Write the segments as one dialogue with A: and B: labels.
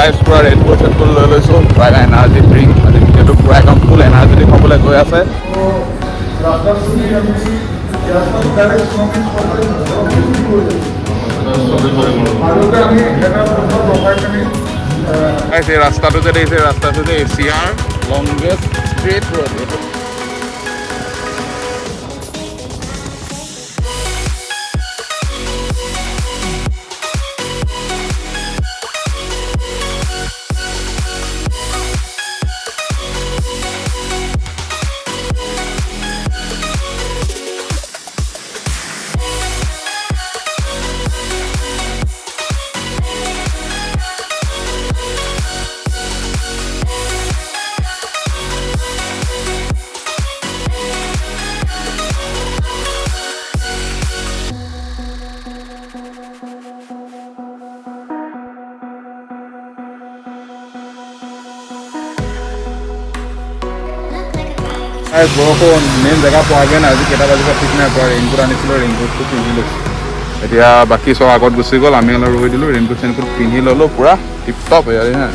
A: ৰাইজ পুৰা Red Bull said বুল লৈ লৈছোঁ, পুৰা এনাৰ্জি ড্ৰিংক। আজি ভিডিঅ'টো পুৰা একদম ফুল এনাৰ্জি খাবলৈ গৈ আছে। এই ৰাস্তাটো যে দেখিছে, ৰাস্তাটো যে এছিয়াৰ লংগেষ্ট ষ্ট্ৰেট ৰোড। বৰষুণ মেইন জেগা পোৱাগৈ নাই, আজি কেইটা বাজিব ঠিক নাই পোৱা। ৰেইনকোট আনিছিলোঁ, ৰেইনকোটটো পিন্ধি লৈছোঁ। এতিয়া বাকী চব আগত গুচি গ'ল, আমি অলপ ৰৈ দিলোঁ, ৰেইনকোট চেইনকোট পিন্ধি ল'লোঁ, পূৰা টিপটপ হৈ আছে হা।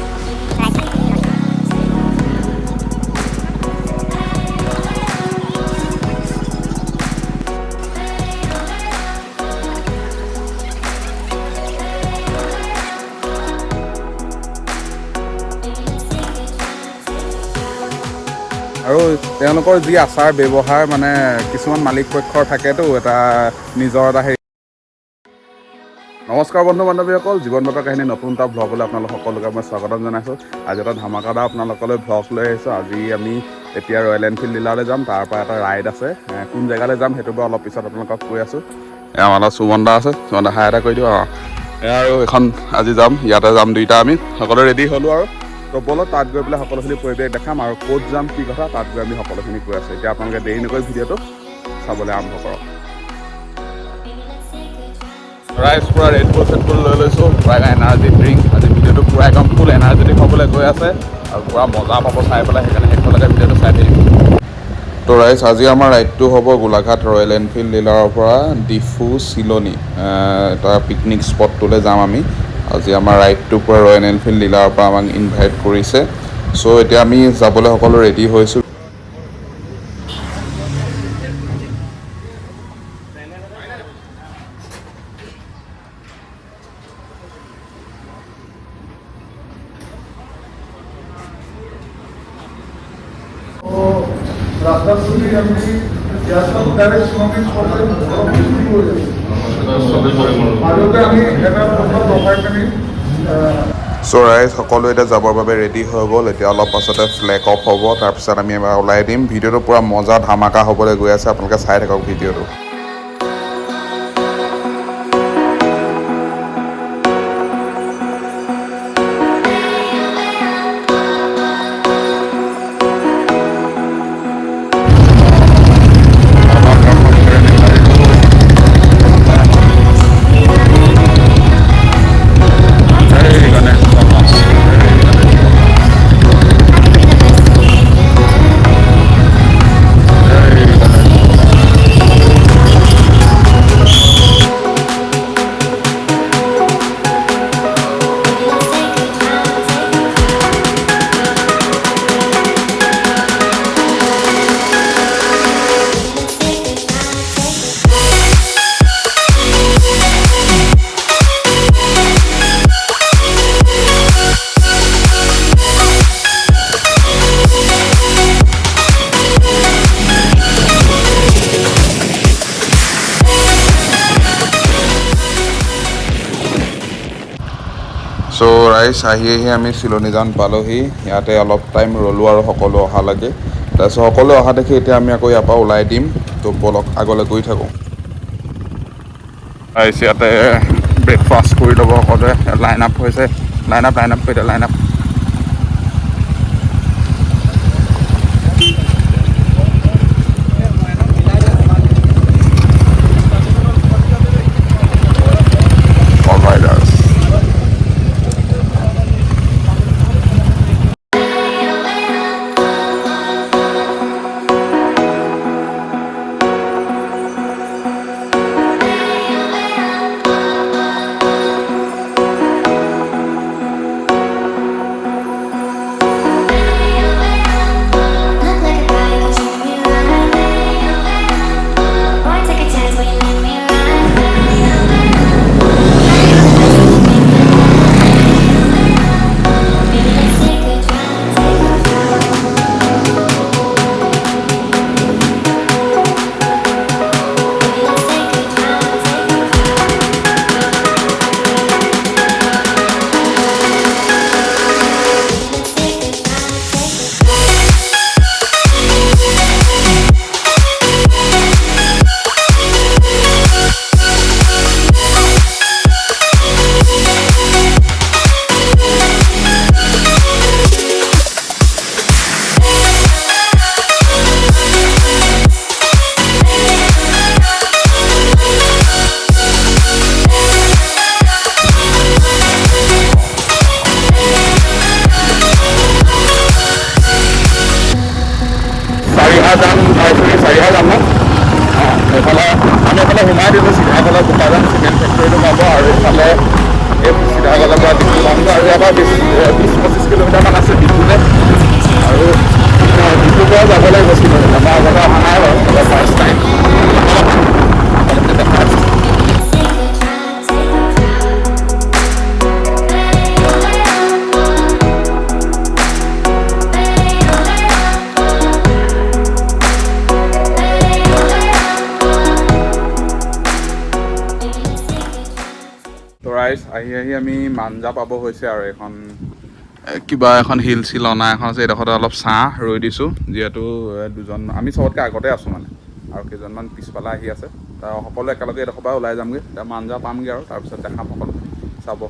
A: আৰু তেওঁলোকৰ যি আচাৰ ব্যৱহাৰ মানে কিছুমান মালিক পক্ষৰ থাকেতো এটা নিজৰ এটা হেৰি। নমস্কাৰ বন্ধু বান্ধৱীসকল, জীৱন বতৰ কাহিনী নতুন এটা ভ্লগলৈ আপোনালোক সকলোকে মই স্বাগতম জনাইছোঁ। আজি এটা ধামাকাদাৰ আপোনালোকলৈ ভ্লগ লৈ আহিছোঁ। আজি আমি এতিয়া ৰয়েল এনফিল্ড ডিলাৰলৈ যাম, তাৰপৰা এটা ৰাইড আছে। কোন জেগালৈ যাম সেইটো বাৰু অলপ পিছত আপোনালোকক কৈ আছোঁ। আমাৰ লগত সুমন দা আছে, সুমন দা হাই এটা কৰি দিওঁ। এয়া আৰু এখন আজি যাম, ইয়াতে যাম দুইটা, আমি সকলোৱে ৰেডি হ'লোঁ আৰু বলত তাত গৈ পেলাই সকলোখিনি পৰিৱেশ দেখাম আৰু ক'ত যাম কি কথা তাত গৈ আমি সকলোখিনি কৈ আছোঁ। এতিয়া আপোনালোকে দেৰি নকৰি ভিডিঅ'টো চাবলৈ আৰম্ভ কৰক। ৰাইজ পুৰা ৰেড বুল চেড বুল লৈ লৈছোঁ, পুৰা এনাৰ্জি ড্ৰিংক। আজি ভিডিঅ'টো পুৰা একদম ফুল এনাৰ্জি খাবলৈ গৈ আছে আৰু পুৰা মজা পাব চাই পেলাই, সেইকাৰণে শেষলৈকে ভিডিঅ'টো চাই থাকিব। তো ৰাইজ আজি আমাৰ ৰাইডটো হ'ব গোলাঘাট ৰয়েল এনফিল্ড ডিলাৰৰ পৰা ডিফু চিলনি, এটা পিকনিক স্পটটোলৈ যাম আমি। আজি আমাৰ ৰাইডটো পৰা ৰয়েল এনফিল্ড ডিলাৰৰ পৰা আমাক ইনভাইট কৰিছে। চ' এতিয়া আমি যাবলৈ সকলো ৰেডি হৈছোঁ। চ' ৰাইজ সকলো এতিয়া যাবৰ বাবে ৰেডি হৈ গ'ল। এতিয়া অলপ পাছতে ফ্লেগ অফ হ'ব, তাৰপিছত আমি এবাৰ ওলাই দিম। ভিডিঅ'টো পূৰা মজা ধামাকা হ'বলৈ গৈ আছে, আপোনালোকে চাই থাকক ভিডিঅ'টো। চ' ৰাইজ আহি আমি চিলনি যান পালোহি। ইয়াতে অলপ টাইম ৰ'লোঁ আৰু সকলো অহালৈকে। তাৰপিছত সকলো অহা দেখি এতিয়া আমি আকৌ ইয়াৰ পৰা ওলাই দিম। তো বলক আগলৈ গৈ থাকোঁ। ৰাইজ ইয়াতে ব্ৰেকফাষ্ট কৰি ল'ব সকলোৱে। লাইন আপ হৈছে, লাইন আপ কৰি দিয়ে, লাইন আপ। এইফালে সোমাই দিলোঁ চিধা গ'লে বোকাজান চিমেণ্ট ফেক্টৰীটো পাব আৰু এইফালে এই চিধা গ'লে পৰা ডিপু পামগৈ আৰু ইয়াৰ পৰা 20-25 কিলোমিটাৰমান আছে ডিপুলৈ আৰু ডিপুৰ পৰা যাব লাগিব চিমেণ্ট আমাৰ আগতে অহা নাই বাৰু ফাৰ্ষ্ট টাইম আহি আমি মাঞ্জা পাব হৈছে আৰু এখন কিবা এখন হিল চিলনা এখন আছে এইডোখৰতে অলপ ছাঁ ৰৈ দিছোঁ যিহেতু দুজন আমি চবতকৈ আগতে আছোঁ মানে আৰু কেইজনমান পিছফালে আহি আছে তাৰ সকলো একেলগে এইডোখৰ পৰা ওলাই যামগৈ এতিয়া মাঞ্জা পামগৈ আৰু তাৰপিছত দেখাম সকলো চাব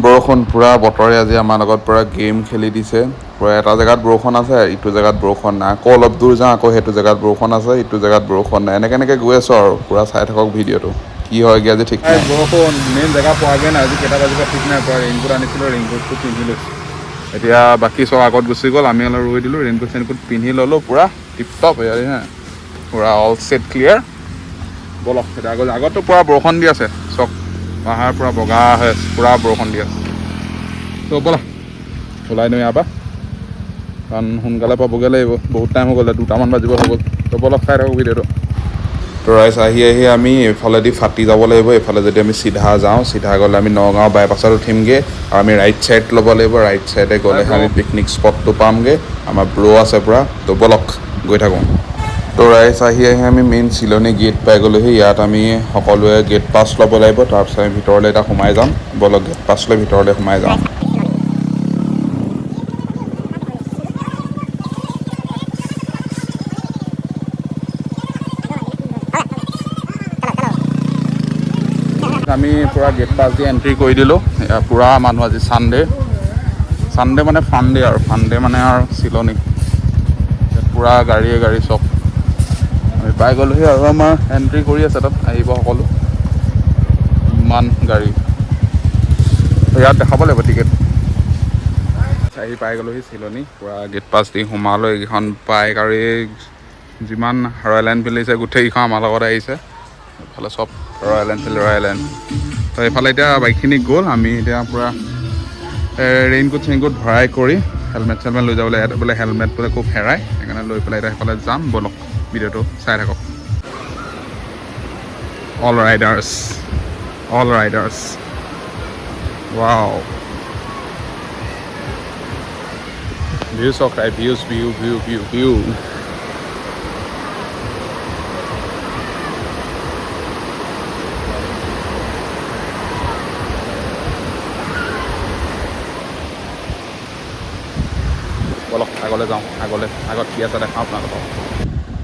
A: বৰষুণ পুৰা বতৰে আজি আমাৰ লগত পুৰা গেম খেলি দিছে পুৰা এটা জেগাত বৰষুণ আছে ইটো জেগাত বৰষুণ নাই আকৌ অলপ দূৰ যাওঁ আকৌ সেইটো জেগাত বৰষুণ আছে ইটো জেগাত বৰষুণ নাই এনেকৈ গৈ আছোঁ আৰু পুৰা চাই থাকক ভিডিঅ'টো কি হয়গৈ আজি ঠিক নাই বৰষুণ মেইন জেগা পোৱাগৈ নাই আজি কেইটা বাজিব ঠিক নাই পুৰা ৰেইনকোট আনিছিলোঁ ৰেইনকোটটো পিন্ধি লৈছোঁ এতিয়া বাকী চব আগত গুচি গ'ল আমি অলপ ৰৈ দিলোঁ ৰেইনকোট পিন্ধি ল'লোঁ পুৰা টিপটপ হেৰি হা পুৰা অল ছেট ক্লিয়াৰ বলক এতিয়া আগততো পুৰা বৰষুণ দি আছে চক পাহাৰ পুৰা বগা হৈ আছে পুৰা বৰষুণ দি আছে ত' ব'লা ওলাই দিওঁ ইয়াৰ পৰা কাৰণ সোনকালে পাবগৈ লাগিব বহুত টাইম হৈ গ'ল 2টামান বাজিব হৈ গ'ল ত' ব'লক চাই থাকোঁ ভিডিঅ'টো তো ৰাইজ আহি আমি এইফালেদি ফাটি যাব লাগিব এইফালে যদি আমি চিধা যাওঁ চিধা গ'লে আমি নগাঁও বাইপাছত উঠিমগৈ আৰু আমি ৰাইট ছাইড ল'ব লাগিব ৰাইট ছাইডে গ'লেহে আমি পিকনিক স্পটটো পামগৈ আমাৰ ব্ৰ' আছে পূৰা ত' ব'লক গৈ থাকোঁ তো ৰাইজ আহি আমি মেইন চিলনি গেট পাই গ'লোহি ইয়াত আমি সকলোৱে গেট পাছ ল'ব লাগিব তাৰপিছত আমি ভিতৰলৈ এটা সোমাই যাম ব'লক গেট পাছ লৈ ভিতৰলৈ সোমাই যাওঁ আমি পুৰা গেট পাছ দি এণ্ট্ৰি কৰি দিলোঁ পুৰা মানুহ আজি ছানডে মানে ফাণ্ডে আৰু ফাণ্ডে মানে আৰু চিলনি পুৰা গাড়ী চব আমি পাই গ'লোহি আৰু আমাৰ এণ্ট্ৰি কৰি আছে তাত আহিব সকলো ইমান গাড়ী ইয়াত দেখাব লাগিব টিকেট আহি পাই গ'লোহি চিলনি পুৰা গেট পাছ দি সোমালোঁ এইকেইখন বাইক আৰু এই যিমান ৰয়েল এনফিল্ড আহিছে গোটেইকেইখন আমাৰ লগত আহিছে এইফালে চব ৰয়েল এনফিল্ড তো এইফালে এতিয়া বাইকখিনি গ'ল আমি এতিয়া পূৰা ৰেইনকোট চেইনকোট ভৰাই কৰি হেলমেট চেলমেট লৈ যাবলৈ ইয়াত বোলে হেলমেট বোলে খুব হেৰাই সেইকাৰণে লৈ পেলাই এতিয়া সেইফালে যাম ব'লক ভিডিঅ'টো চাই থাকক অল ৰাইডাৰ্ছ ৱাও ভিউ চাওক তাই ভিউ বলক আগলৈ যাওঁ আগত কি আছে দেখাওঁ আপোনালোকক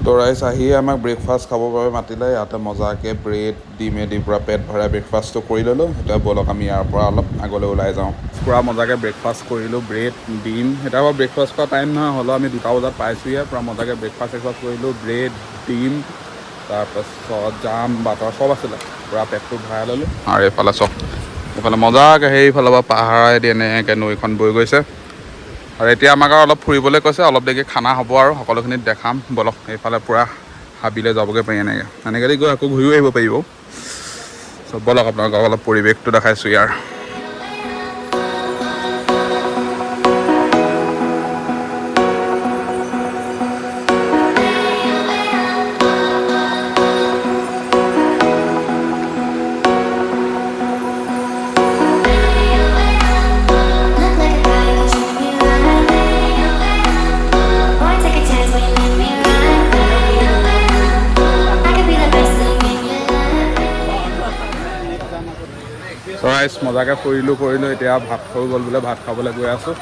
A: তো ৰাইজ আহি আমাক ব্ৰেকফাষ্ট খাবৰ বাবে মাতিলে ইয়াতে মজাকৈ ব্ৰেড ডিমেদি পূৰা পেট ভৰাই ব্ৰেকফাষ্টটো কৰি ল'লোঁ এতিয়া ব'লক আমি ইয়াৰ পৰা অলপ আগলৈ ওলাই যাওঁ পূৰা মজাকৈ ব্ৰেকফাষ্ট কৰিলোঁ ব্ৰেড ডিম এতিয়া বাৰু ব্ৰেকফাষ্ট কৰা টাইম নহয় হ'লেও আমি 2টা বজাত পাইছোঁহে পূৰা মজাকৈ ব্ৰেকফাষ্ট কৰিলোঁ ব্ৰেড ডিম তাৰপাছত জাম বাটৰ চব আছিলে পূৰা পেটটো ভৰাই ল'লোঁ আৰু এইফালে চব এইফালে মজাকৈ সেইফালৰ পৰা পাহাৰেদি এনেকৈ নৈখন বৈ গৈছে আৰু এতিয়া আমাক আৰু অলপ ফুৰিবলৈ কৈছে অলপ দেৰিকৈ খানা হ'ব আৰু সকলোখিনিত দেখাম বলক এইফালে পূৰা হাবিলৈ যাবগৈ পাৰি এনেকৈ গৈ আকৌ ঘূৰিও আহিব পাৰিব চব বলক আপোনালোকক অলপ পৰিৱেশটো দেখাইছোঁ ইয়াৰ ৰাইজ মজাকৈ ফুৰিলোঁ এতিয়া ভাত হৈ গ'ল বোলে ভাত খাবলৈ গৈ আছোঁ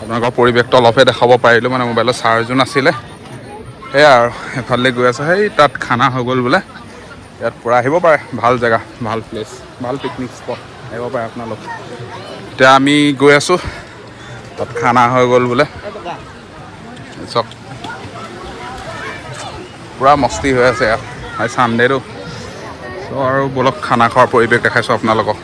A: আপোনালোকৰ পৰিৱেশটো অলপহে দেখাব পাৰিলোঁ মানে মোবাইলৰ চাৰ্জো নাছিলে সেয়া আৰু এফালে গৈ আছোঁ সেই তাত খানা হৈ গ'ল বোলে ইয়াত পূৰা আহিব পাৰে ভাল জেগা ভাল প্লেচ ভাল পিকনিক স্পট আহিব পাৰে আপোনালোক এতিয়া আমি গৈ আছোঁ তাত খানা হৈ গ'ল বোলে চব পূৰা মস্তি হৈ আছে ইয়াত আজি ছানডে'টো চ' আৰু বলক খানা খোৱাৰ পৰিৱেশ দেখাইছোঁ আপোনালোকক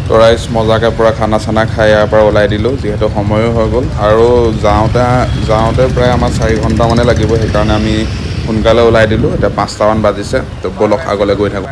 A: তো ৰাইজ মজাকৈ পূৰা খানা চানা খাই ইয়াৰ পৰা ওলাই দিলোঁ যিহেতু সময়ো হৈ গ'ল আৰু যাওঁতে প্ৰায় আমাৰ 4 ঘণ্টামানে লাগিব সেইকাৰণে আমি সোনকালে ওলাই দিলোঁ এতিয়া 5টামান বাজিছে তো বলক আগলৈ গৈ থাকোঁ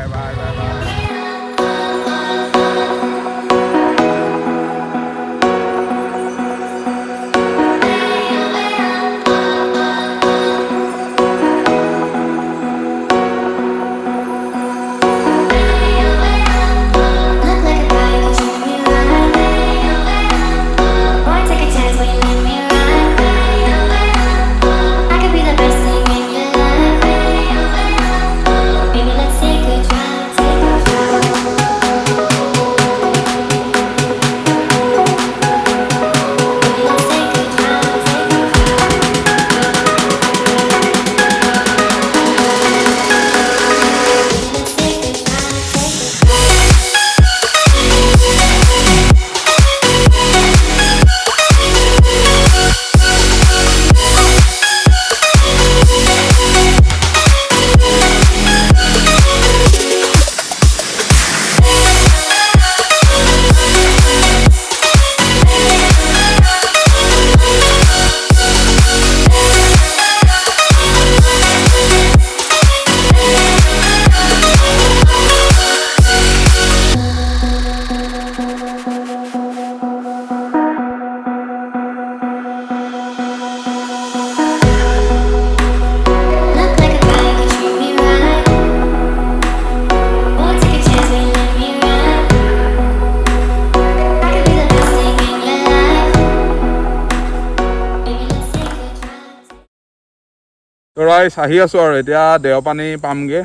A: ৰাইজ আহি আছোঁ আৰু এতিয়া দেওপানী পামগৈ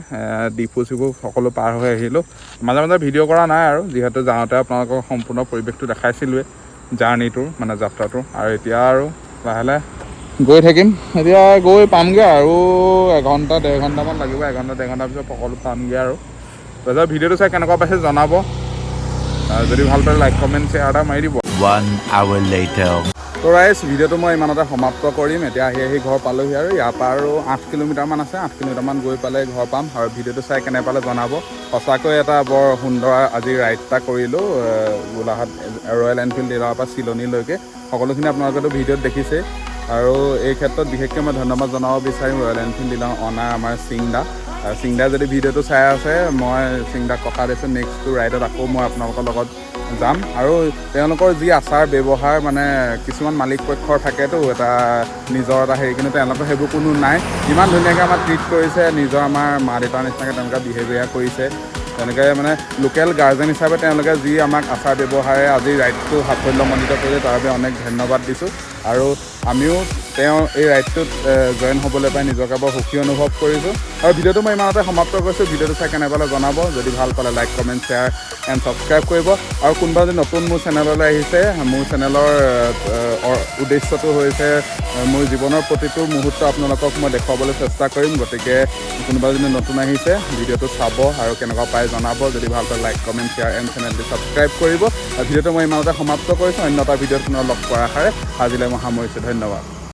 A: ডিপু চিপু সকলো পাৰ হৈ আহিলোঁ মাজে মাজে ভিডিঅ' কৰা নাই আৰু যিহেতু যাওঁতে আপোনালোকক সম্পূৰ্ণ পৰিৱেশটো দেখাইছিলোঁৱে জাৰ্ণিটোৰ মানে যাত্ৰাটোৰ আৰু এতিয়া আৰু লাহে লাহে গৈ থাকিম এতিয়া গৈ পামগৈ আৰু 1 ঘণ্টা 1.5 ঘণ্টামান লাগিব 1 ঘণ্টা 1.5 ঘণ্টাৰ পিছত সকলো পামগৈ আৰু তাৰপিছত ভিডিঅ'টো চাই কেনেকুৱা পাইছে জনাব যদি ভাল পালে লাইক কমেণ্ট শ্বেয়াৰ এটা মাৰি দিব
B: 1 hour later
A: তো ৰাইজ ভিডিঅ'টো মই ইমানতে সমাপ্ত কৰিম এতিয়া আহি ঘৰ পালোহি আৰু ইয়াৰ পৰা আৰু 8 কিলোমিটাৰমান আছে 8 কিলোমিটাৰমান গৈ পালে ঘৰ পাম আৰু ভিডিঅ'টো চাই কেনে পালে জনাব সঁচাকৈ এটা বৰ সুন্দৰ আজি ৰাইড এটা কৰিলোঁ গোলাঘাট ৰয়েল এনফিল্ড ডিলাৰৰ পৰা চিলনীলৈকে সকলোখিনি আপোনালোকেতো ভিডিঅ'ত দেখিছে আৰু এই ক্ষেত্ৰত বিশেষকৈ মই ধন্যবাদ জনাব বিচাৰিম ৰয়েল এনফিল্ড ডিলাৰ অনাৰ আমাৰ সিংদা যদি ভিডিঅ'টো চাই আছে মই সিংদাক কথা দিছোঁ নেক্সটটো ৰাইডত আকৌ মই আপোনালোকৰ লগত যাম আৰু তেওঁলোকৰ যি আচাৰ ব্যৱহাৰ মানে কিছুমান মালিক পক্ষৰ থাকেতো এটা নিজৰ এটা হেৰি কিন্তু তেওঁলোকৰ সেইবোৰ কোনো নাই ইমান ধুনীয়াকৈ আমাক ট্ৰিট কৰিছে নিজৰ আমাৰ মা দেউতাৰ নিচিনাকৈ তেওঁলোকে বিহেভিয়াৰ কৰিছে তেনেকৈ মানে লোকেল গাৰ্জেন হিচাপে তেওঁলোকে যি আমাক আচাৰ ব্যৱহাৰে আজি ৰাইডটো সাফল্যমণ্ডিত কৰিলে তাৰ বাবে অনেক ধন্যবাদ দিছোঁ আৰু আমিও তেওঁ এই ৰাইডটোত জইন হ'বলৈ পাই নিজকে বৰ সুখী অনুভৱ কৰিছোঁ আৰু ভিডিঅ'টো মই ইমানতে সমাপ্ত কৰিছোঁ ভিডিঅ'টো চাই কেনে পালে জনাব যদি ভাল পালে like comment share and subscribe কৰিব আৰু কোনোবা যদি নতুন মোৰ চেনেললৈ আহিছে মোৰ চেনেলৰ উদ্দেশ্যটো হৈছে মোৰ জীৱনৰ প্ৰতিটো মুহূৰ্ত আপোনালোকক মই দেখুৱাবলৈ চেষ্টা কৰিম গতিকে কোনোবা যদি নতুন আহিছে ভিডিঅ'টো চাব আৰু কেনেকুৱা পাই জনাব যদি ভাল পালে লাইক কমেণ্ট শ্বেয়াৰ এণ্ড চেনেলটো ছাবস্ক্ৰাইব কৰিব আৰু ভিডিঅ'টো মই ইমানতে সমাপ্ত কৰিছোঁ অন্য এটা ভিডিঅ'ত পুনৰ লগ কৰাৰ আশাৰে আজিলৈ মই সামৰিছোঁ ধন্যবাদ